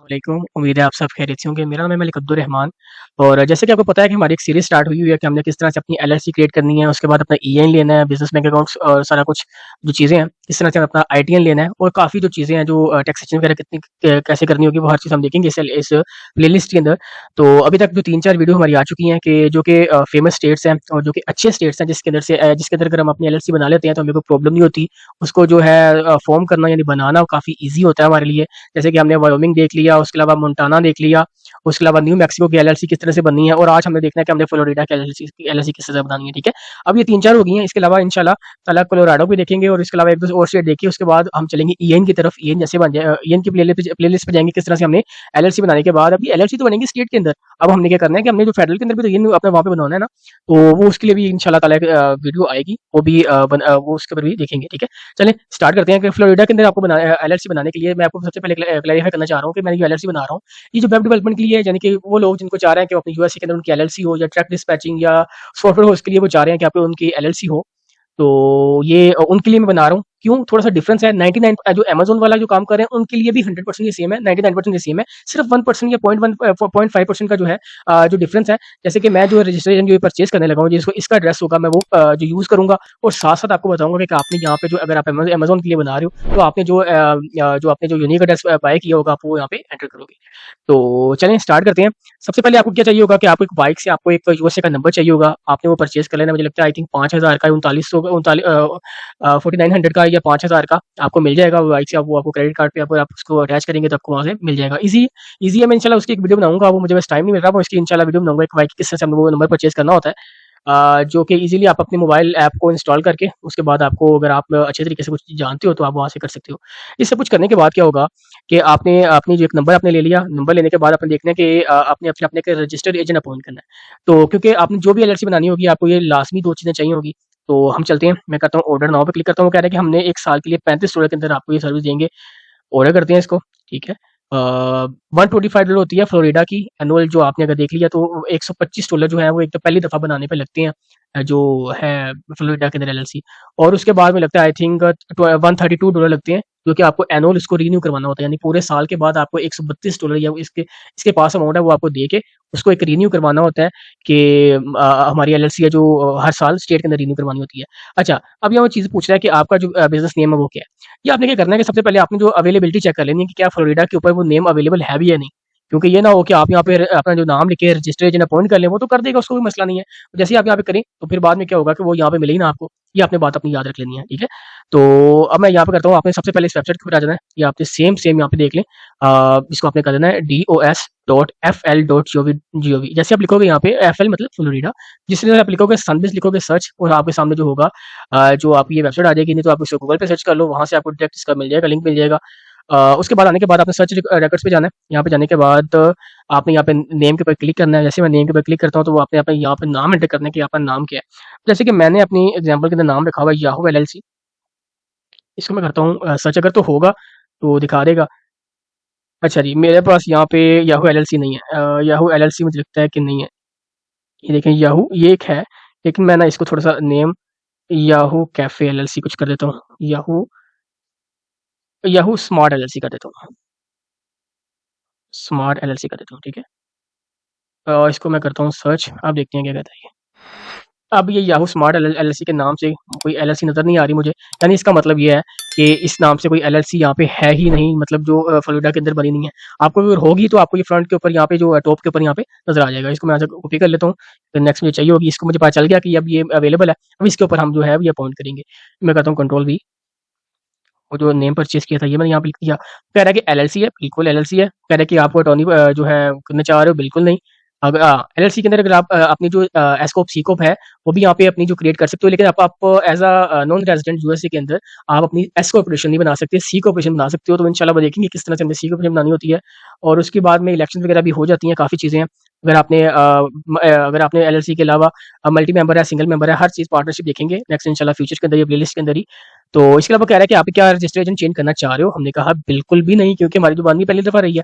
वालेकुम, उम्मीद है आप सब खैरियत से होंगे। मेरा नाम है मलिक अब्दुल रहमान और जैसे कि आपको पता है कि हमारी एक सीरीज़ स्टार्ट हुई हुई है कि हमने किस तरह से अपनी एलएलसी क्रिएट करनी है, उसके बाद अपना ईएन लेना है, बिज़नेस बैंक अकाउंट्स और सारा कुछ जो चीज़ें हैं, किस तरह से हमें अपना आईटीएन लेना है और काफ़ी जो चीज़ें हैं जो टैक्सेशन वगैरह कितनी कैसे करनी होगी, वो हर चीज़ हम देखेंगे इस प्लेलिस्ट के अंदर। तो अभी तक जो 3-4 वीडियो हमारी आ चुकी हैं कि जो कि फ़ेमस स्टेट्स हैं और जो कि अच्छे स्टेट्स हैं जिसके अंदर अगर हम अपनी एलएलसी बना लेते हैं तो हमें कोई प्रॉब्लम नहीं होती। उसको जो है फ़ॉर्म करना यानी बनाना काफ़ी ईज़ी होता है हमारे लिए। जैसे कि हमने वायोमिंग देख लिया, उसके अलावा मोंटाना देख लिया, उसके अलावा न्यू मैक्सिको की एलएलसी किस तरह से बननी है और आज हमने देखना है कि हमने फ्लोरिडा की एलएलसी किस तरह से बनानी है, ठीक है? अब ये 3-4 हो गई हैं, इसके अलावा इंशाल्लाह ताला कोलोराडो भी देखेंगे और इसके अलावा 1-2 और स्टेट देखिए, उसके बाद हम चलेंगे ईएन की तरफ। ईएन जैसे बन जाए ईएन की प्लेलिस्ट पे जाएँगे किस तरह से हमने एलएलसी बनाने के बाद अभी एलएलसी तो बनेगी स्टेट के अंदर। अब हमने क्या करना है कि हमने जो फेडरल के अंदर भी तो ईएन अपने वहाँ पे बनवाना है ना, तो वो उसके लिए भी इंशाल्लाह ताला एक वीडियो आएगी, वो उसके ऊपर भी देखेंगे, ठीक है? चलें स्टार्ट करते हैं कि फ्लोरिडा के अंदर आपको एलएलसी बनाने के लिए मैं आपको सबसे पहले क्लैरिफाई करना चाह रहा हूँ कि मैं जो एलएलसी बना रहा हूँ, ये जो वेब डेवलपमेंट के लिए है, यानी कि वो लोग जिनको चाह रहे हैं कि अपनी यूएसए के अंदर उनकी एलएलसी हो या ट्रक डिस्पैचिंग या सॉफ्टवेयर हो, उसके लिए वो चाह रहे हैं कि आप उनकी एलएलसी हो। तो ये उनके लिए मैं बना रहा हूँ। क्यों? थोड़ा-सा डिफरेंस है 99 जो अमेज़न वाला जो काम कर रहे हैं, उनके लिए भी 100% ये सेम है, 99% ये सेम है। सिर्फ 1% या 0.5% का जो है जो डिफरेंस है, जैसे कि मैं जो रजिस्ट्रेशन जो परचेज़ करने लगा हूँ, जिसको इसका एड्रेस होगा, मैं वो जो यूज़ करूँगा और साथ-साथ आपको बताऊँगा कि आपने यहाँ पे जो अगर आप अमेज़न के लिए बना रहे हो, तो आपने जो आपने जो यूनिक एड्रेस बाय किया होगा, आप वो यहाँ पे एंटर करोगे। तो चलें स्टार्ट करते हैं। सबसे पहले आपको क्या चाहिए होगा कि आपको एक बाइक से आपको एक यूएसए का नंबर चाहिए होगा। आपने वो परचेज़ कर लेना है, मुझे लगता है आई थिंक 5000 का 3900 का 4900 का या 5000 का आपको मिल जाएगा वो बाइक से। आप वो आपको क्रेडिट कार्ड पे आप उसको अटैच करेंगे तो आपको वहाँ से मिल जाएगा। ईज़ी है, मैं इंशाल्लाह उसकी एक वीडियो बनाऊँगा। वो मुझे बस टाइम नहीं मिल रहा, मैं उसकी इंशाल्लाह वीडियो बनाऊँगा एक बाइक किस तरह से हमें वो नंबर परचेज़ करना होता है। जो कि ईज़िली आप अपने मोबाइल ऐप को इंस्टॉल करके उसके बाद आपको अगर आप अच्छे तरीके से कुछ चीज़ जानते हो तो आप वहाँ से कर सकते हो। ये सब कुछ करने के बाद क्या होगा कि आपने अपनी जो एक नंबर आपने ले लिया, नंबर लेने के बाद आपने देखना है कि आपने अपने अपने एक रजिस्टर्ड एजेंट अपॉइंट करना है। तो क्योंकि आपने जो भी एलएलसी बनानी होगी आपको ये लाज़मी 2 चीज़ें चाहिए होगी। तो हम चलते हैं, मैं करता हूँ ऑर्डर नाउ पे क्लिक करता हूँ, वो कह रहा है कि हमने 1 साल के लिए $35 के अंदर आपको ये सर्विस देंगे। ऑर्डर करते हैं इसको, ठीक है। $125 होती है फ्लोरिडा की एनुअल, जो आपने अगर देख लिया तो $125 जो है वो एक तो पहली दफ़ा बनाने पे लगते हैं, जो है फ्लोरिडा के अंदर एलएलसी। और उसके बाद में लगता है आई थिंक $132 लगते हैं, जो कि आपको एनुअल इसको रिन्यू करवाना होता है, यानी पूरे साल के बाद आपको $132 या इसके इसके पास अमाउंट है वो आपको दे के उसको एक रिन्यू करवाना होता है कि हमारी एलएलसी है जो हर साल स्टेट के अंदर रिन्यू करवानी होती है। अच्छा, अब यहाँ वो चीज़ पूछ रहा है कि आपका जो बिज़नेस नेम है वो क्या है? ये आपने क्या करना है कि सबसे पहले आपने जो अवेलेबिलिटी चेक कर लेनी है कि क्या फ्लोरिडा के ऊपर वो नेम अवेलेबल है भी या नहीं। क्योंकि ये ना हो कि आप यहाँ पे अपना जो नाम लिख के रजिस्टर एजेंट अपॉइंट कर लें, वो तो कर देगा, उसको कोई मसला नहीं है। जैसे ही आप यहाँ पे करें, तो फिर बाद में क्या होगा कि वो यहाँ पे मिले ही ना आपको। ये आपने बात अपनी याद रख लेनी है, ठीक है? तो अब मैं यहाँ पे करता हूँ, आपने सबसे पहले इस वेबसाइट के ऊपर आ जाना है। ये आपने सेम यहाँ पे देख लें। इसको आपने कर देना है dos.fl.gov. जैसे आप लिखोगे यहाँ पे एफएल मतलब फ्लोरिडा, जिस तरह से आप लिखोगे सनबिज लिखोगे सर्च और आपके सामने जो होगा जो आपकी ये वेबसाइट आ जाएगी, नहीं तो आप इसे गूगल पे सर्च कर लो, वहाँ से आपको डायरेक्ट इसका मिल जाएगा, लिंक मिल जाएगा। उसके बाद आने के बाद आपने सर्च रिकॉर्ड्स पे जाना है। यहाँ पे जाने के बाद आपने यहाँ पे नेम के ऊपर क्लिक करना है। जैसे मैं नेम के ऊपर क्लिक करता हूँ तो वो आपने अपने यहाँ पे नाम एंटर करना है कि आपका नाम क्या है। जैसे कि मैंने अपनी एग्जांपल के अंदर नाम रखा हुआ है याहू एलएलसी। इसको मैं करता हूँ सर्च, अगर तो होगा तो दिखा देगा। अच्छा जी, मेरे पास यहाँ पे याहू एलएलसी नहीं है। याहू एलएलसी मुझे लगता है कि नहीं है। ये देखें याहू ये एक है, लेकिन मैं ना इसको थोड़ा-सा नेम याहू कैफ़े एलएलसी कुछ कर देता हूँ। याहू याहू स्मार्ट एलएलसी कर देता हूँ। स्मार्ट एलएलसी कर देता हूँ, ठीक है? इसको मैं करता हूँ सर्च, अब देखते हैं क्या कहता है ये। अब ये याहू स्मार्ट एलएलसी के नाम से कोई एलएलसी नज़र नहीं आ रही मुझे, यानी इसका मतलब ये है कि इस नाम से कोई एलएलसी यहाँ पे है ही नहीं, मतलब जो फ्लोरिडा के अंदर बनी नहीं है। आपको अगर होगी तो आपको ये फ्रंट के ऊपर यहाँ पे जो टॉप के ऊपर यहाँ पे नज़र आ जाएगा। इसको मैं यहाँ से कॉपी कर लेता हूँ, फिर नेक्स्ट मुझे चाहिए होगी, इसको मुझे पता चल गया कि अब ये अवेलेबल है। अब इसके ऊपर हम जो है ये अपॉइंट करेंगे। मैं करता हूँ कंट्रोल वी, वो जो नेम परचेज़ किया था ये मैंने यहाँ पे लिख दिया। कह रहा है कि एलएलसी है, बिल्कुल एलएलसी है। कह रहा है कि आपको अटॉर्नी जो है करना चाह रहे हो, बिल्कुल नहीं। एलएलसी के अंदर अगर आप अपनी जो एस कॉर्प, सी कॉर्प है, वो भी यहाँ पे अपनी जो क्रिएट कर सकते हो, लेकिन आप एज़ नॉन रेज़िडेंट यूएसए के अंदर आप अपनी एस कॉर्पोरेशन नहीं बना सकते, सी कॉर्पोरेशन बना सकते हो। तो इंशाल्लाह वो देखेंगे किस तरह से हमें सी कॉर्पोरेशन बनानी होती है और उसके बाद में इलेक्शन वगैरह भी हो जाती हैं, काफ़ी चीज़ें हैं। अगर आपने एलएलसी के अलावा मल्टी मेंबर है, सिंगल मेंबर है, हर चीज़ पार्टनरशिप देखेंगे नेक्स्ट इंशाल्लाह फ्यूचर के अंदर, ये प्लेलिस्ट के अंदर ही। तो इसके अलावा कह रहा है कि आप क्या रजिस्ट्रेशन चेंज करना चाह रहे हो? हमने कहा बिल्कुल भी नहीं, क्योंकि हमारी ज़ुबान पहली दफ़ा रही है।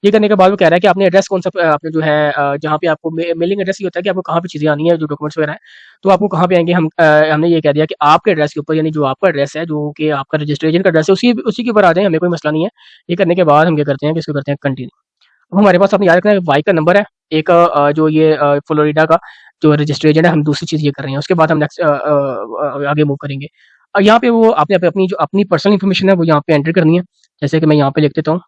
ये करने के बाद वो कह रहा है कि आपने एड्रेस कौन-सा आपने जो है जहाँ पे आपको मेलिंग एड्रेस ये होता है कि आपको कहाँ पे चीज़ें आनी है, जो डॉक्यूमेंट्स वगैरह हैं, तो आपको कहाँ पे आएँगे हमने ये कह दिया कि आपके एड्रेस के ऊपर, यानी जो आपका एड्रेस है, जो कि आपका रजिस्ट्रेशन का एड्रेस है, उसी उसी के ऊपर आ जाएँ, हमें कोई मसला नहीं है। ये करने के बाद हम क्या करते हैं कि इसको करते हैं कंटिन्यू। अब हमारे पास आपने याद रखना है वाई का नंबर है, एक जो ये फ्लोरिडा का जो रजिस्टर एजेंट है, हम दूसरी चीज़ ये कर रहे हैं, उसके बाद हम नेक्स्ट आगे मूव करेंगे। यहाँ पे वो आपने अपनी जो अपनी पर्सनल इन्फॉर्मेशन है वो यहाँ पे एंटर करनी है, जैसे कि मैं यहाँ पे लिख देता हूँ,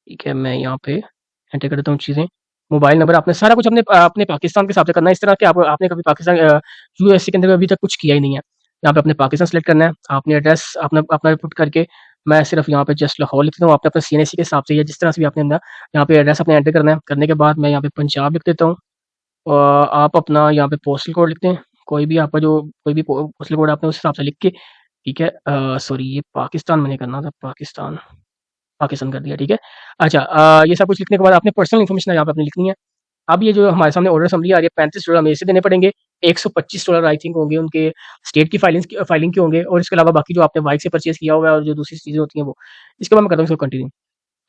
ठीक है, मैं यहाँ पे एंटर कर देता हूँ चीज़ें। मोबाइल नंबर आपने सारा कुछ अपने पाकिस्तान के हिसाब से करना है, इस तरह के आपने कभी पाकिस्तान यूएसए के अंदर अभी तक कुछ किया ही नहीं है। यहाँ पे अपने पाकिस्तान सेलेक्ट करना है, आपने एड्रेस अपना अपना पुट करके, मैं सिर्फ यहाँ पे जस्ट लाहौर लिख देता हूँ, आपने अपने सीएनएसी के हिसाब से या जिस तरह से भी आपने यहाँ पे एड्रेस अपने एंटर करना है। करने के बाद मैं यहाँ पे पंजाब लिख देता हूँ, और आप अपना यहाँ पे पोस्टल कोड लिखते हैं, कोई भी आपका जो कोई भी पोस्टल कोड आपने उस हिसाब से लिख के, ठीक है। सॉरी, ये पाकिस्तान मैंने करना था, पाकिस्तान पाकिस्तान कर दिया, ठीक है। अच्छा, ये सब कुछ लिखने के बाद आपने पर्सनल इन्फॉर्मेशन यहाँ पे अपनी लिखनी है। अब ये जो हमारे सामने ऑर्डर असम्बली आ रही है, $35 हमें इसे देने पड़ेंगे, $125 आई थिंक होंगे उनके स्टेट की फाइलिंग के होंगे, और इसके अलावा बाकी जो आपने बाइक से परचेज किया हुआ है और जो दूसरी चीज़ें होती हैं वो। इसके बाद मैं करता हूँ इसको कंटिन्यू।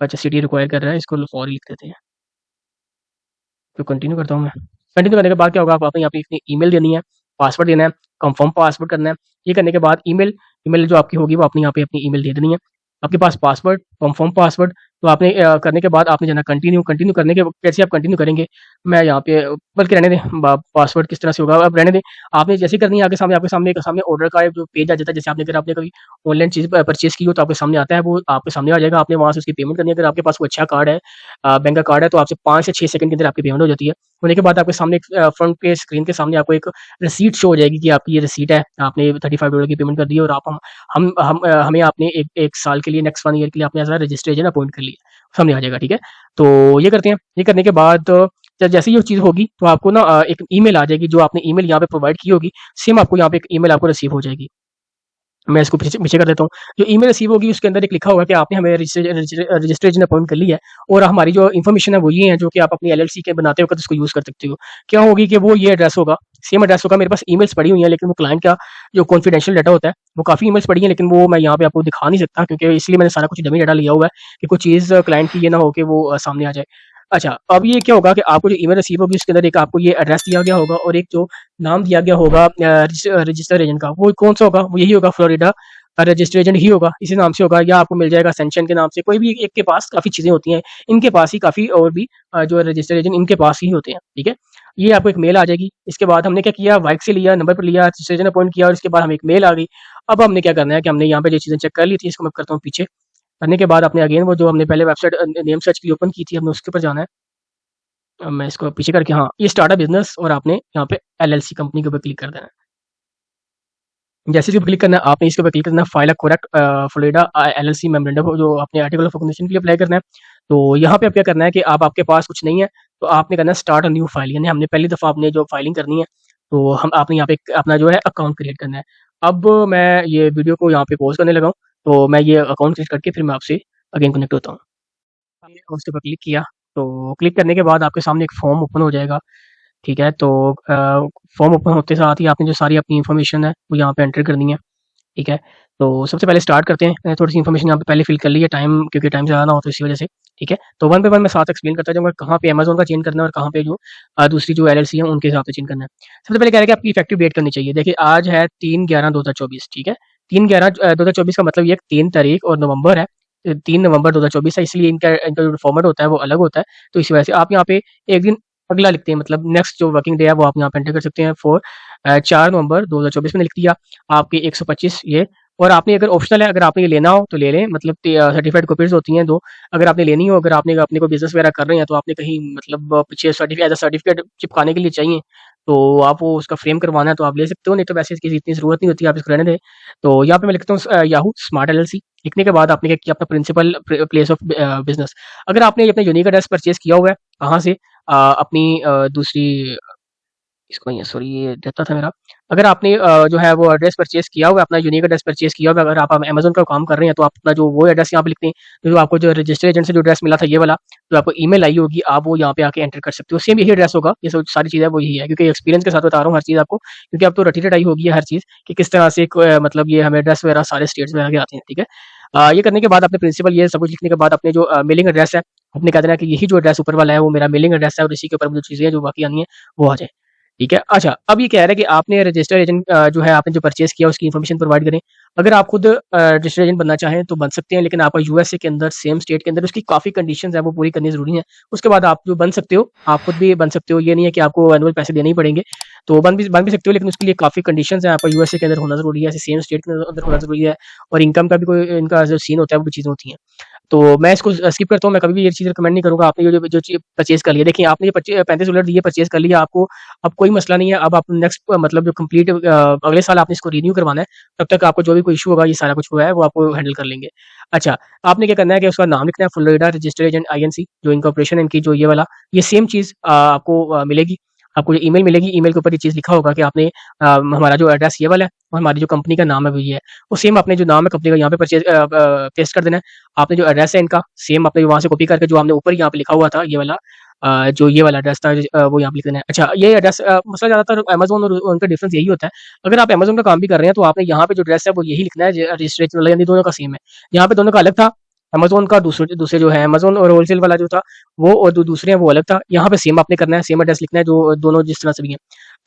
अच्छा, सिटी रिक्वायर कर रहा है, इसको लाहौर ही लिख देते हैं, तो कंटिन्यू करता हूँ मैं। कंटिन्यू करने के बाद क्या होगा, आपने यहाँ पे अपनी ईमेल देनी है, पासवर्ड देना है, कंफर्म पासवर्ड करना है। ये करने के बाद ईमेल ईमेल जो आपकी होगी वो आपने यहाँ पे अपनी ईमेल दे देनी है। आपके पास पासवर्ड, कंफर्म पासवर्ड, तो आपने करने के बाद आपने जाना कंटिन्यू। कंटिन्यू करने के कैसे आप कंटिन्यू करेंगे, मैं यहाँ पे बल्कि रहने दें, पासवर्ड किस तरह से होगा अब रहने दें। आपने जैसे ही करनी है, आगे सामने आपके सामने ऑर्डर का जो पेज आ जाता है, जैसे आपने कभी ऑनलाइन चीज़ परचेज की हो तो आपके सामने आता है, वो आपके सामने आ जाएगा, आपने वहाँ से उसकी पेमेंट करनी है। अगर आपके पास कोई अच्छा कार्ड है, बैंक का कार्ड है, तो आपसे 5 से 6 सेकंड के अंदर आपकी पेमेंट हो जाती है। होने के बाद आपके सामने एक फ्रंट पे स्क्रीन के सामने आपको एक रिसीट शो हो जाएगी कि आपकी ये रिसीट है, आपने $35 की पेमेंट कर दी है, और हमें आपने एक साल के लिए, नेक्स्ट 1 ईयर के लिए आपने as a register agent appoint कर लिया, सामने आ जाएगा, ठीक है। तो ये करते हैं, ये करने के बाद जैसे ही वो चीज़ होगी तो आपको ना एक ईमेल आ जाएगी, जो आपने ईमेल यहाँ पे प्रोवाइड की होगी, सेम आपको यहाँ पे एक ईमेल आपको रिसीव हो जाएगी। मैं इसको पीछे पीछे कर देता हूँ। जो ईमेल रिसीव होगी उसके अंदर एक लिखा होगा कि आपने हमें रजिस्टर एजेंट अपॉइंट कर लिया है, और हमारी जो इन्फॉर्मेशन है वो ये है, जो कि आप अपनी एलएलसी के बनाते वक़्त उसको यूज़ कर सकते हो। क्या होगी कि वो ये एड्रेस होगा, सेम एड्रेस होगा। मेरे पास ईमेल्स पड़ी हुई हैं, लेकिन वो क्लाइंट का जो कॉन्फिडेंशियल डाटा होता है, वो काफ़ी ईमेल्स पड़ी हैं, लेकिन वो मैं यहाँ पे आपको दिखा नहीं सकता, क्योंकि इसलिए मैंने सारा कुछ डमी डाटा लिया हुआ है कि कोई चीज़ क्लाइंट की ये ना हो कि वो सामने आ जाए। अच्छा, अब ये क्या होगा कि आपको जो ईमेल रिसीव होगी उसके अंदर एक आपको ये एड्रेस दिया गया होगा, और एक जो नाम दिया गया होगा रजिस्टर एजेंट का, वो कौन-सा होगा? वो यही होगा, फ्लोरिडा रजिस्टर एजेंट ही होगा, इसी नाम से होगा, या आपको मिल जाएगा सेंशन के नाम से। कोई भी एक के पास काफ़ी चीज़ें होती हैं, इनके पास ही काफ़ी और भी जो रजिस्टर एजेंट इनके पास ही होते हैं, ठीक है। ये आपको एक मेल आ जाएगी। इसके बाद हमने क्या किया, वाइक से लिया, नंबर पर लिया, रजिस्टर एजेंट अपॉइंट किया, और इसके बाद हमें एक मेल आ गई। अब हमने क्या करना है कि हमने यहाँ पे जो चीज़ें चेक कर ली थी, इसको मैं करता हूँ पीछे। करने के बाद आपने अगेन वो जो हमने पहले वेबसाइट नेम सर्च के लिए ओपन की थी, हमने उसके ऊपर जाना है। अब मैं इसको पीछे करके, हाँ, ये स्टार्ट अ बिज़नेस, और आपने यहाँ पे एलएलसी कंपनी के ऊपर क्लिक कर देना है। जैसे इसके ऊपर क्लिक करना है, आपने इसके ऊपर क्लिक करना है, file a correct Florida LLC memorandum, जो अपने आर्टिकल ऑफ ऑर्गेनाइजेशन के लिए अप्लाई करना है। तो यहाँ पे अब क्या करना है कि आपके पास कुछ नहीं है, तो आपने करना है स्टार्ट अ न्यू फाइल, यानी हमने पहली दफ़ा आपने जो फाइलिंग करनी है, तो हम आपने यहाँ पे अपना जो है अकाउंट क्रिएट करना है। अब मैं ये वीडियो को यहाँ पे पॉज़ करने लगा हूँ, तो मैं ये अकाउंट क्रिएट करके फिर मैं आपसे अगेन कनेक्ट होता हूँ। हमने उसके ऊपर क्लिक किया, तो क्लिक करने के बाद आपके सामने एक फॉर्म ओपन हो जाएगा, ठीक है। तो फॉर्म ओपन होते साथ ही आपने जो सारी अपनी इन्फॉर्मेशन है वो यहाँ पे एंटर करनी है, ठीक है। तो सबसे पहले स्टार्ट करते हैं। मैंने थोड़ी-सी इन्फॉर्मेशन यहाँ पे पहले फिल कर ली है, क्योंकि टाइम ज़्यादा ना हो तो इसी वजह से, ठीक है। तो वन बाय वन मैं साथ एक्सप्लेन करता जाऊँगा कहाँ पे अमेज़न का चेंज करना है और कहाँ पे जो दूसरी जो एलएलसी है उनके हिसाब से चेंज करना है। सबसे पहले कह रहा है कि आपकी इफेक्टिव डेट करनी चाहिए। देखिए, आज है 3/11/2024, ठीक है। 3/11 का मतलब ये 3 तारीख और नवंबर है। 3 नवंबर 2024 है, इसलिए इनका इनका जो फॉर्मेट होता है वो अलग होता है। तो इसी वजह से आप यहाँ पे एक दिन अगला लिखते हैं, मतलब नेक्स्ट जो वर्किंग डे है वो आप यहाँ पे एंटर कर सकते हैं। 4 नवंबर 2024 मैंने लिख दिया। आपके 125 ये, और आपने अगर ऑप्शनल है, अगर आपने ये लेना हो तो ले लें, मतलब सर्टिफाइड कॉपीज़ होती हैं 2, अगर आपने लेनी हो, अगर आपने अपने कोई बिज़नेस वगैरह कर रहे हैं, तो आपने कहीं मतलब पीछे सर्टिफिकेट चिपकाने के लिए चाहिए, तो आप वो उसका फ्रेम करवाना है तो आप ले सकते हो, नहीं तो वैसे इसकी इतनी ज़रूरत नहीं होती, आप इसको रहने दें। तो यहाँ पे मैं लिखता हूँ याहू स्मार्ट एलएलसी। लिखने के बाद आपने क्या किया, अपना प्रिंसिपल प्लेस ऑफ बिज़नेस। अगर आपने अपना यूनिक एड्रेस परचेज़ किया हुआ है, कहाँ से? अपनी दूसरी इसको नहीं है, सॉरी, ये डेटा था मेरा। अगर आपने जो है वो एड्रेस परचेज़ किया हुआ है, अपना यूनिक एड्रेस परचेज़ किया हुआ है, अगर आप अमेज़न का काम कर रहे हैं, तो आप अपना जो वो एड्रेस यहाँ पे लिखते हैं। तो जो आपको जो रजिस्टर एजेंट से जो एड्रेस मिला था ये वाला, जो आपको ईमेल आई होगी, आप वो यहाँ पे आके एंटर कर सकते हो। सेम यही एड्रेस होगा, ये सब सारी चीज़ें वो यही है, क्योंकि एक्सपीरियंस के साथ बता रहा हूँ हर चीज़ आपको, क्योंकि अब तो रटी-रटाई हो गई है हर चीज़ कि किस तरह से मतलब ये हमें एड्रेस वगैरह सारे स्टेट्स वगैरह के आते हैं, ठीक है। ये करने के बाद अपने प्रिंसिपल ये सब कुछ लिखने के बाद अपने जो मेलिंग एड्रेस है, आपने कह देना है कि यही जो एड्रेस ऊपर वाला है वो मेरा मेलिंग एड्रेस है, और इसी के ऊपर जो चीज़ें हैं जो बाकी आनी है वो आ जाए। ठीक है। अच्छा, अब ये कह रहा है कि आपने रजिस्टर्ड एजेंट जो है आपने जो परचेज़ किया उसकी इन्फॉर्मेशन प्रोवाइड करें। अगर आप खुद रजिस्टर्ड एजेंट बनना चाहें तो बन सकते हैं, लेकिन आपको यूएसए के अंदर सेम स्टेट के अंदर उसकी काफ़ी कंडीशंस हैं वो पूरी करनी ज़रूरी है। उसके बाद आप जो बन सकते हो, आप खुद भी बन सकते हो, ये नहीं है कि आपको एनुअल पैसे देने ही पड़ेंगे। तो बन भी सकते हो, लेकिन उसके लिए काफ़ी कंडीशंस हैं, आपका यूएसए के अंदर होना ज़रूरी है, ऐसे सेम स्टेट के अंदर होना ज़रूरी है, और इनकम का भी कोई इनका जो सीन होता है वो भी चीज़ें होती हैं। तो मैं इसको स्किप करता हूँ, मैं कभी भी ये चीज़ रिकमेंड नहीं करूँगा। आपने जो चीज़ परचेज़ कर लिया, देखिए आपने ये $35 दिए, परचेज़ कर लिया, आपको अब कोई मसला नहीं है। अब आप नेक्स्ट मतलब जो कंप्लीट अगले साल आपने इसको रिन्यू करवाना है, तब तक आपको जो भी कोई इश्यू होगा, ये सारा कुछ हुआ है, वो आपको हैंडल कर लेंगे। अच्छा, आपने क्या करना है कि उसका नाम लिखना है, फ्लोरिडा रजिस्टर्ड एजेंट आईएनसी, जो इनकॉर्पोरेशन है इनकी, जो ये वाला, ये सेम चीज़ आपको मिलेगी। आपको जो ईमेल मिलेगी, ईमेल के ऊपर ये चीज़ लिखा होगा कि आपने हमारा जो एड्रेस ये वाला है और हमारी जो कंपनी का नाम है वो ये है। वो सेम आपने जो नाम है कंपनी का यहाँ पे पेस्ट कर देना है। आपने जो एड्रेस है इनका, सेम आपने वहाँ से कॉपी करके जो हमने ऊपर यहाँ पे लिखा हुआ था, ये वाला जो ये वाला एड्रेस था, वो यहाँ पे लिख देना है। अच्छा, ये एड्रेस मसला ज़्यादातर अमेज़न और उनका डिफरेंस यही होता है। अगर आप अमेज़न का काम भी कर रहे हैं, तो आपने यहाँ पे जो एड्रेस है वो यही लिखना है, रजिस्ट्रेशन वाला, यानी दोनों का सेम है। यहाँ पे दोनों का अलग था, अमेज़न का दूसरे दूसरे जो है अमेज़न और होलसेल वाला जो था वो, और जो दूसरे हैं वो अलग था। यहाँ पे सेम आपने करना है, सेम एड्रेस लिखना है, जो दोनों जिस तरह से भी हैं।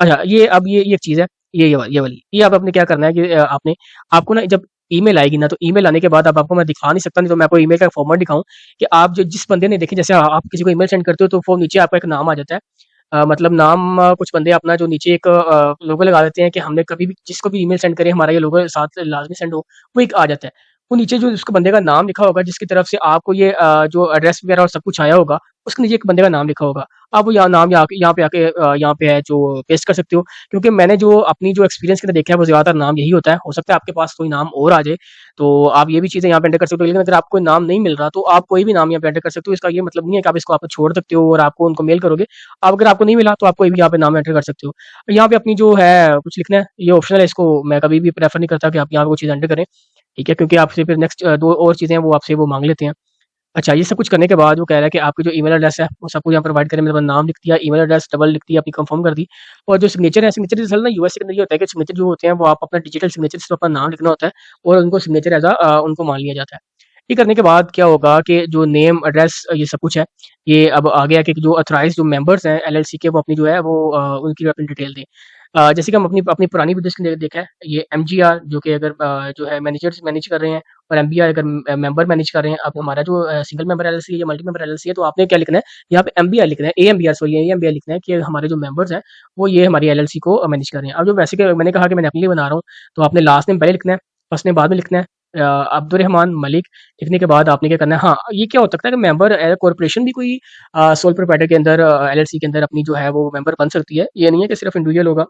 अच्छा, ये एक चीज़ है, ये वाली। ये अब आपने क्या करना है कि आपको ना जब ईमेल आएगी ना, तो ईमेल आने के बाद अब आपको मैं दिखा नहीं सकता, नहीं तो मैं आपको ईमेल का फॉर्मेट दिखाऊँ कि आप जो जिस बंदे ने देखिए, जैसे आप किसी को ईमेल सेंड करते हो तो वो नीचे आपका एक नाम आ जाता है। मतलब नाम, कुछ बंदे अपना जो नीचे एक लोगो लगा देते हैं कि हमने कभी भी जिसको भी ईमेल सेंड करें, हमारा ये लोगो साथ लाज़मी सेंड हो, वो एक आ जाता है। वो नीचे जो उसको बंदे का नाम लिखा होगा, जिसकी तरफ से आपको ये जो एड्रेस वगैरह और सब कुछ आया होगा, उसके नीचे एक बंदे का नाम लिखा होगा। आप वो यहाँ नाम यहाँ पे आके यहाँ पे है जो पेस्ट कर सकते हो। क्योंकि मैंने जो अपनी जो एक्सपीरियंस के अंदर देखा है, वो ज़्यादातर नाम यही होता है। हो सकता है आपके पास कोई नाम और आ जाए, तो आप ये भी चीज़ें यहाँ पे एंटर कर सकते हो। लेकिन अगर आपको कोई नाम नहीं मिल रहा, तो आप कोई भी नाम यहाँ पे एंटर कर सकते हो। इसका ये मतलब नहीं है कि आप इसको आप छोड़ सकते हो और आपको उनको मेल करोगे। आप अगर आपको नहीं मिला, तो आप कोई भी यहाँ पे नाम एंटर कर सकते हो। यहाँ पे अपनी जो है कुछ लिखना है, ये ऑप्शनल है, इसको मैं कभी भी प्रेफर नहीं करता कि आप यहाँ पे कोई चीज़ एंटर करें, ठीक है? क्योंकि आपसे फिर नेक्स्ट 2 और चीज़ें हैं, वो आपसे वो माँग लेते हैं। अच्छा, ये सब कुछ करने के बाद वो कह रहा है कि आपकी जो ईमेल एड्रेस है, वो सब कुछ यहाँ प्रोवाइड करें। मैंने अपना नाम लिख दिया, ईमेल एड्रेस डबल लिख दिया, अपनी कंफर्म कर दी। और जो सिग्नेचर है, सिग्नेचर असल ना यूएसए के अंदर ये होता है कि सिग्नेचर जो होते हैं, वो आप अपना डिजिटल सिग्नेचर से अपना नाम लिखना होता है, और उनको सिग्नेचर उनको मान लिया जाता है। ये करने के बाद क्या होगा कि जो नेम, एड्रेस, ये सब कुछ है, ये अब आ गया कि जो ऑथराइज़्ड जो मेंबर्स हैं एलएलसी के, वो अपनी जो है वो उनकी अपनी डिटेल दें। जैसे कि हम अपनी अपनी पुरानी वीडियोज़ के अंदर देखा है, ये एमजीआर जो कि अगर जो है मैनेजर्स मैनेज कर रहे हैं, और एमबीआर अगर मेंबर मैनेज कर रहे हैं। अब हमारा जो सिंगल मेंबर एलएलसी है या मल्टी मेंबर एलएलसी है, तो आपने क्या लिखना है, यहाँ पे एमबीआर लिखना है, एएमबीआर सॉरी एएमबीआर लिखना है कि हमारे जो मेंबर्स हैं, वो ये हमारी एलएलसी को मैनेज कर रहे हैं। अब जो वैसे कि मैंने कहा कि मैंने अपने लिए बना रहा हूँ, तो आपने लास्ट नेम पहले लिखना है, फर्स्ट नेम बाद में लिखना है। अब्दुर्रहमान मलिक लिखने के बाद आपने क्या करना है, हाँ, ये क्या हो सकता है कि मेंबर कॉर्पोरेशन भी कोई सोल प्रोप्राइटर के अंदर एलएलसी के अंदर अपनी जो है वो मेंबर बन सकती है। ये नहीं है कि सिर्फ इंडिविजुअल होगा।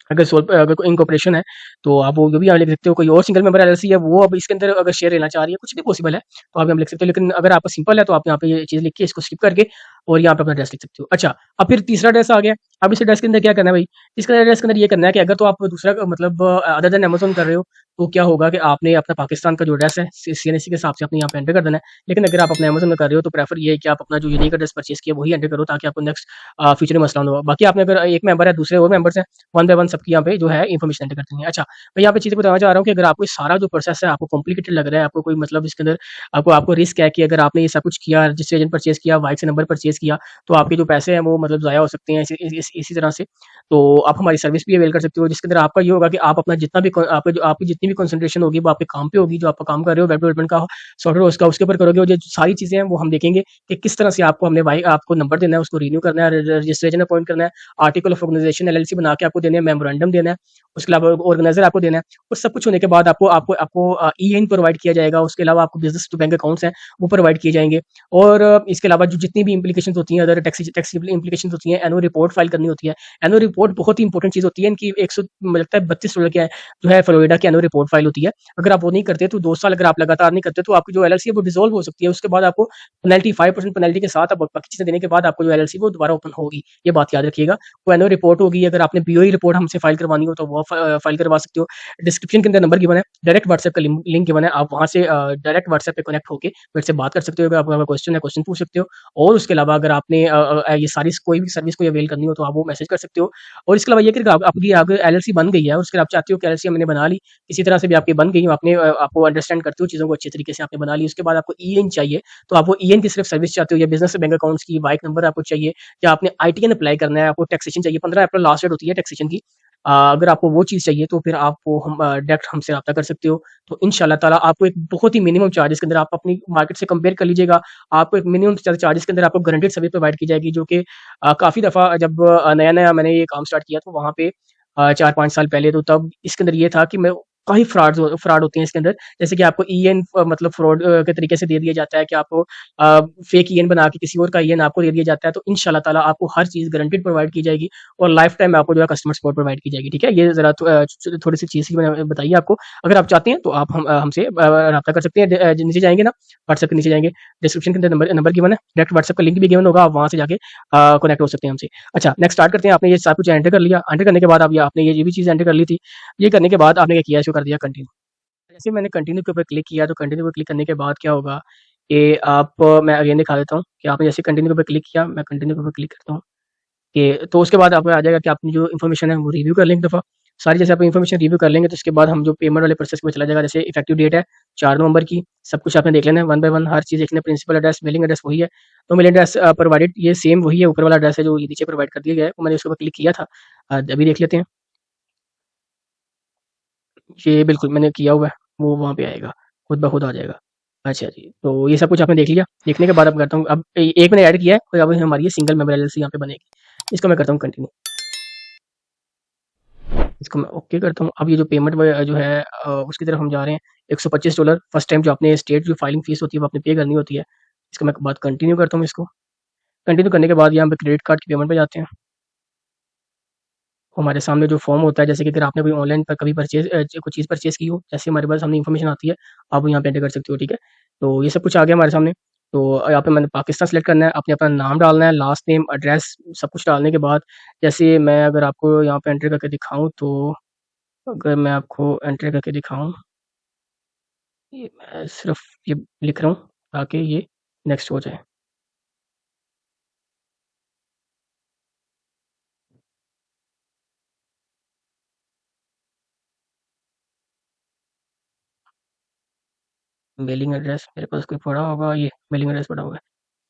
अगर कोई इनकॉर्पोरेशन है, तो आप वो भी यहाँ लिख सकते हो। कोई और सिंगल मेंबर एलएलसी है, वो अब इसके अंदर अगर शेयर लेना चाह रही है, कुछ भी पॉसिबल है, तो आप यहाँ लिख सकते हो। लेकिन अगर आपका सिंपल है, तो आप यहाँ पे ये चीज़ लिख के इसको स्किप करके और यहाँ पे अपना एड्रेस लिख सकते हो। अच्छा, अब फिर तीसरा एड्रेस आ गया। अब इस एड्रेस के अंदर क्या करना है भाई, इसका एड्रेस के अंदर ये करना है कि अगर तो आप दूसरा मतलब अदर देन अमेज़न कर रहे हो, तो क्या होगा कि आपने अपना पाकिस्तान का जो एड्रेस है, सीएनएसी के हिसाब से अपने यहाँ पे एंटर कर देना है। लेकिन अगर आप अपने अमेज़न में कर रहे हो, तो प्रेफर ये है कि आप अपना जो यूनिक एड्रेस परचेज़ किया, वही एंटर करो, ताकि आपको नेक्स्ट फ्यूचर में मसला ना हो। बाकी आपने अगर एक मेंबर है, दूसरे और मेंबर्स हैं, वन बाय वन सबकी यहाँ पे जो है इन्फॉर्मेशन एंटर करनी है। अच्छा, मैं यहाँ पे चीज़ें बताना चाह रहा हूँ कि अगर आपको ये सारा जो प्रोसेस है आपको कॉम्प्लिकेटेड लग रहा है, आपको कोई मतलब इसके अंदर आपको आपको रिस्क है कि अगर आपने ये सब कुछ किया, रजिस्ट्रेशन परचेज़ किया, वाइफ से नंबर परचेज़ किया, तो आपके जो पैसे हैं वो मतलब ज़ाया हो सकते हैं इसी तरह से। तो आप हमारी सर्विस भी अवेल कर सकते हो, जिसके अंदर आपका ये होगा कि आप अपना जितना भी आपकी जितनी भी कंसंट्रेशन होगी, वो आपके काम पे होगी, जो आप काम कर रहे हो वेब डेवलपमेंट का, सॉफ्टवेयर उसका उसके ऊपर करोगे, और जो सारी चीज़ें हैं वो हम देखेंगे कि किस तरह से आपको नंबर देना है, उसको रिन्यू करना है, रजिस्ट्रेशन अपॉइंट करना है, आर्टिकल ऑफ ऑर्गेनाइजेशन एलएलसी बना के आपको देने हैं, मेमोरेंडम देना है, उसके अलावा ऑर्गेनाइजर आपको देना है। और सब कुछ होने के बाद आपको आपको आपको ई-इन प्रोवाइड किया जाएगा। उसके अलावा आपको बिज़नेस जो बैंक अकाउंट्स हैं, वो प्रोवाइड किए जाएँगे। और इसके अलावा जो जितनी भी इम्प्लीकेशंस होती हैं, अदर टैक्स इम्प्लीकेशंस होती हैं, एनुअल रिपोर्ट फाइल करनी होती है। एनुअल रिपोर्ट बहुत ही इंपॉर्टेंट चीज़ होती है। इनकी 100 मुझे लगता है $32 की जो है फ्लोरिडा की एनुअल रिपोर्ट फाइल होती है। अगर आप वो नहीं करते, तो 2 साल अगर आप लगातार नहीं करते, तो आपकी जो एलएलसी है वो डिसॉल्व हो सकती है। उसके बाद आपको पेनल्टी 5% पेनल्टी के साथ, अब बाकी चीज़ें देने के बाद आपको जो एलएलसी वो दोबारा ओपन होगी। ये बात याद रखिएगा। वो एनुअल रिपोर्ट होगी। अगर आपने बीओई रिपोर्ट हमसे फाइल करवानी हो, तो वो फाइल करवा सकते हो। डिस्क्रिप्शन के अंदर नंबर गिवन है, डायरेक्ट व्हाट्सएप का लिंक गिवन है। आप वहाँ से डायरेक्ट व्हाट्सएप पे कनेक्ट होके मेरे से बात कर सकते हो। अगर आपका क्वेश्चन है, क्वेश्चन पूछ सकते हो। और उसके अलावा अगर आपने ये सारी कोई भी सर्विस कोई अवेल करनी हो, तो आप वो मैसेज कर सकते हो। और इसके अलावा ये कि आप आपकी अगर एलएलसी बन गई है, उसके आप चाहते हो कि एलएलसी हमने बना ली, किसी किसी तरह से भी आपकी बन गई, आपने आपको अंडरस्टैंड करते हो चीज़ों को अच्छे तरीके से आपने बना ली, उसके बाद आपको ईएन चाहिए, तो आप वो ईएन की सिर्फ़ सर्विस चाहते हो या बिज़नेस बैंक अकाउंट्स की वाइक नंबर आपको चाहिए या आपने आईटीएन अप्लाई करना है, आपको टैक्सेशन चाहिए, 15 अप्रैल लास्ट डेट होती है टैक्सेशन की। अगर आपको वो चीज़ चाहिए तो फिर आप वो हम डायरेक्ट हमसे राब्ता कर सकते हो। तो इंशाअल्लाह ताला आपको एक बहुत ही मिनिमम चार्जेज़ के अंदर आप अपनी मार्केट से कंपेयर कर लीजिएगा, आपको एक मिनिमम चार्जेज़ के अंदर आपको गारंटीड सर्विस प्रोवाइड की जाएगी जो कि काफ़ी दफ़ा जब नया-नया मैंने ये काम स्टार्ट किया तो वहाँ पे 4-5 साल पहले तो तब इसके अंदर ये था कि मैं काफ़ी फ्रॉड होते हैं इसके अंदर। जैसे कि आपको ईएन मतलब फ्रॉड के तरीके से दे दिया जाता है कि आपको फेक ईएन बना के किसी और का ईएन आपको दे दिया जाता है। तो इंशाअल्लाह ताला आपको हर चीज़ गारंटीड प्रोवाइड की जाएगी और लाइफ टाइम आपको जो है कस्टमर सपोर्ट प्रोवाइड की जाएगी, ठीक है? ये ज़रा थोड़ी-सी चीज़ की मैंने बताई है आपको। अगर आप चाहते हैं तो आप हमसे राब्ता कर सकते हैं। नीचे जाएँगे ना, व्हाट्सएप के नीचे जाएँगे, डिस्क्रिप्शन के अंदर नंबर गिवन है, डायरेक्ट व्हाट्सएप का लिंक भी गिवन होगा, आप वहाँ से जाके कनेक्ट हो सकते हैं हमसे। अच्छा, नेक्स्ट स्टार्ट करते हैं। आपने ये सब कुछ एंटर कर लिया, एंटर करने के बाद अब ये आपने ये भी चीज़ एंटर कर ली थी। ये करने के बाद आपने क्या किया, इसको कर दिया कंटिन्यू। जैसे मैंने कंटिन्यू के ऊपर क्लिक किया, तो कंटिन्यू पे क्लिक करने के बाद क्या होगा कि आप मैं अगेन दिखा देता हूँ कि आपने जैसे कंटिन्यू के ऊपर क्लिक किया, मैं कंटिन्यू के ऊपर क्लिक करता हूँ कि तो उसके बाद आपको आ जाएगा कि आपने जो इन्फॉर्मेशन है वो रिव्यू कर लें एक दफ़ा। सारी जैसे आप इन्फॉर्मेशन रिव्यू कर लेंगे तो उसके बाद हम जो पेमेंट वाले प्रोसेस में चला जाएगा। जैसे इफेक्टिव डेट है 4 नवंबर की, सब कुछ आपने देख लेना है वन बाय वन हर चीज़ देखनी है। प्रिंसिपल एड्रेस, मेलिंग एड्रेस वही है। तो मेलिंग एड्रेस प्रोवाइडेड ये सेम वही है, ऊपर वाला एड्रेस है जो नीचे प्रोवाइड कर दिया गया है, वो मैंने उसके ऊपर क्लिक किया था। अभी देख लेते हैं। ये बिल्कुल मैंने किया हुआ है, वो वहाँ पे आएगा, खुद ब खुद आ जाएगा। अच्छा जी, तो ये सब कुछ आपने देख लिया, देखने के बाद अब करता हूँ अब एक मैंने ऐड किया है, और अब हमारी ये सिंगल मेंबर एलएलसी यहाँ पे बनेगी। इसको मैं करता हूँ कंटिन्यू, इसको मैं ओके करता हूँ। अब ये जो पेमेंट जो है उसकी तरफ हम जा रहे हैं, $125 फर्स्ट टाइम जो आपने स्टेट जो फाइलिंग फीस होती है वो आपने पे करनी होती है। इसको मैं बात कंटिन्यू करता हूँ इसको, कंटिन्यू करने के बाद यहाँ पे क्रेडिट कार्ड की पेमेंट पे जाते हैं। हमारे सामने जो फॉर्म होता है जैसे कि अगर आपने कोई ऑनलाइन पर कभी कोई चीज़ परचेज़ की हो, जैसे हमारे पास सामने इन्फॉर्मेशन आती है, आप वो यहाँ पे एंटर कर सकते हो, ठीक है? तो ये सब कुछ आ गया हमारे सामने। तो यहाँ पे मैंने पाकिस्तान सेलेक्ट करना है, आपने अपना नाम डालना है, लास्ट नेम, एड्रेस सब कुछ डालने के बाद जैसे मैं अगर आपको यहाँ पे एंटर करके दिखाऊँ तो अगर मैं आपको एंटर करके दिखाऊँ, ये मैं सिर्फ़ ये लिख रहा हूँ ताकि ये नेक्स्ट हो जाए। मेलिंग एड्रेस मेरे पास कोई पड़ा होगा, ये मेलिंग एड्रेस पड़ा हुआ है।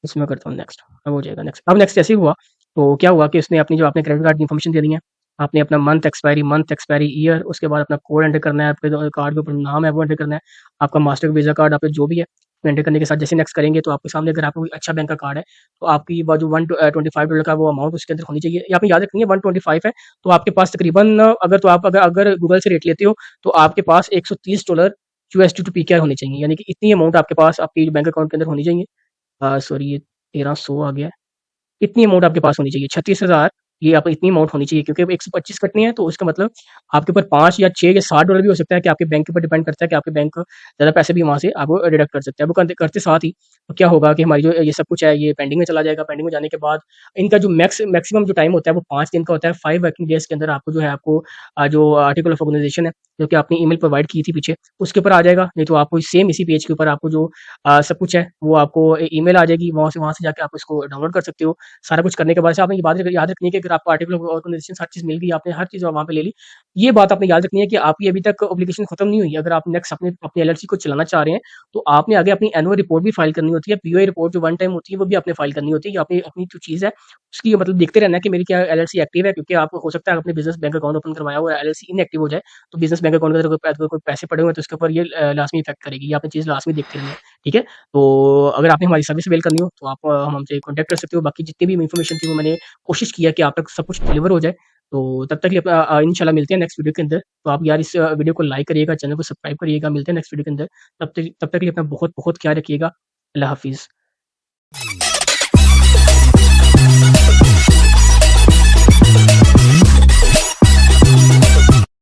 इसमें करता हूँ नेक्स्ट, अब हो जाएगा नेक्स्ट। अब नेक्स्ट जैसे ही हुआ, तो क्या हुआ कि उसने अपनी जो आपने क्रेडिट कार्ड की इन्फॉर्मेशन दे दी है, आपने अपना मंथ एक्सपायरी ईयर, उसके बाद अपना कोड एंटर करना है, आपके जो कार्ड के ऊपर नाम है वो एंटर करना है, आपका मास्टर वीज़ा कार्ड आपका जो भी है, एंटर करने के साथ जैसे नेक्स्ट करेंगे तो आपके सामने अगर आपका कोई अच्छा बैंक का कार्ड है, तो आपकी वो जो $125 का वो अमाउंट उसके अंदर होनी चाहिए। ये आपने याद रखनी है 125 है, तो आपके पास तकरीबन अगर तो आप अगर गूगल से रेट लेते हो, तो आपके पास $130 यूएसडी टू पीकेआर होने चाहिए, यानी कि इतनी अमाउंट आपके पास आपके बैंक अकाउंट के अंदर होनी चाहिए। सॉरी ये 1300 आ गया है। इतनी अमाउंट आपके पास होनी चाहिए 36,000 ये आप इतनी अमाउंट होनी चाहिए क्योंकि अब 125 कटनी है तो उसका मतलब आपके ऊपर 5 या 6 या $60 भी हो सकता है कि आपके बैंक के ऊपर डिपेंड करता है कि आपके बैंक ज़्यादा पैसे भी वहाँ से आपको डिडक्ट कर सकते हैं। वो करते करते साथ ही तो क्या होगा कि हमारी जो ये सब कुछ है ये पेंडिंग में चला जाएगा। पेंडिंग में जाने के बाद इनका जो मैक्सिमम जो टाइम होता है वो 5 दिन का होता है। 5 वर्किंग डेज़ के अंदर आपको जो है आपको जो आर्टिकल ऑफ ऑर्गनाइज़ेशन है जो कि आपने ईमेल प्रोवाइड की थी पीछे उसके ऊपर आ जाएगा। नहीं तो आपको सेम इसी पेज के ऊपर आपको जो सब कुछ है वो आपको ईमेल आ जाएगी। वहाँ से जाके आप इसको डाउनलोड कर सकते हो। सारा कुछ करने के बाद से आपने ये बात याद रखनी है कि अगर आपको आर्टिकल ऑफ ऑर्गनाइजेशन हर चीज़ मिल गई, आपने हर चीज़ वहाँ पे ले ली। ये बात आपने याद रखनी है कि आपकी अभी तक ऑब्लिगेशन खत्म नहीं हुई है। अगर आप नेक्स्ट अपनी अपनी एलएलसी को चलाना चाह रहे हैं, तो आपने आगे अपनी एनुअल रिपोर्ट भी फाइल करनी होती है। पीओआई रिपोर्ट जो वन टाइम होती है, वो भी आपने फाइल करनी होती है। आपने अपनी जो चीज़ है, उसकी मतलब देखते रहना है कि मेरी क्या एलएलसी एक्टिव है क्योंकि आपको हो सकता है अपने बिज़नेस बैंक अकाउंट ओपन करवाया हुआ है, एलएलसी इनएक्टिव हो जाए, तो बिज़नेस बैंक अकाउंट के अंदर कोई पैसे पड़े हुए हैं, तो उसके ऊपर ये लाज़मी इफ़ेक्ट करेगी। ये आपने चीज़ लाज़मी देखते रहनी है, ठीक है? तो अगर आपने हमारी सर्विस अवेल करनी हो, तो आप हम हमसे कॉन्टैक्ट कर सकते हो। बाकी जितनी भी इन्फॉर्मेशन थी, वो मैंने कोशिश की है कि आप तक सब कुछ डिलीवर हो जाए। तो तब तक के लिए इंशाल्लाह मिलते हैं नेक्स्ट वीडियो के अंदर। तो आप यार इस वीडियो को लाइक करिएगा, चैनल को सब्सक्राइब करिएगा। मिलते हैं नेक्स्ट वीडियो के अंदर। तब तक के लिए अपना बहुत-बहुत ख्याल रखिएगा। अल्लाह हाफ़िज़।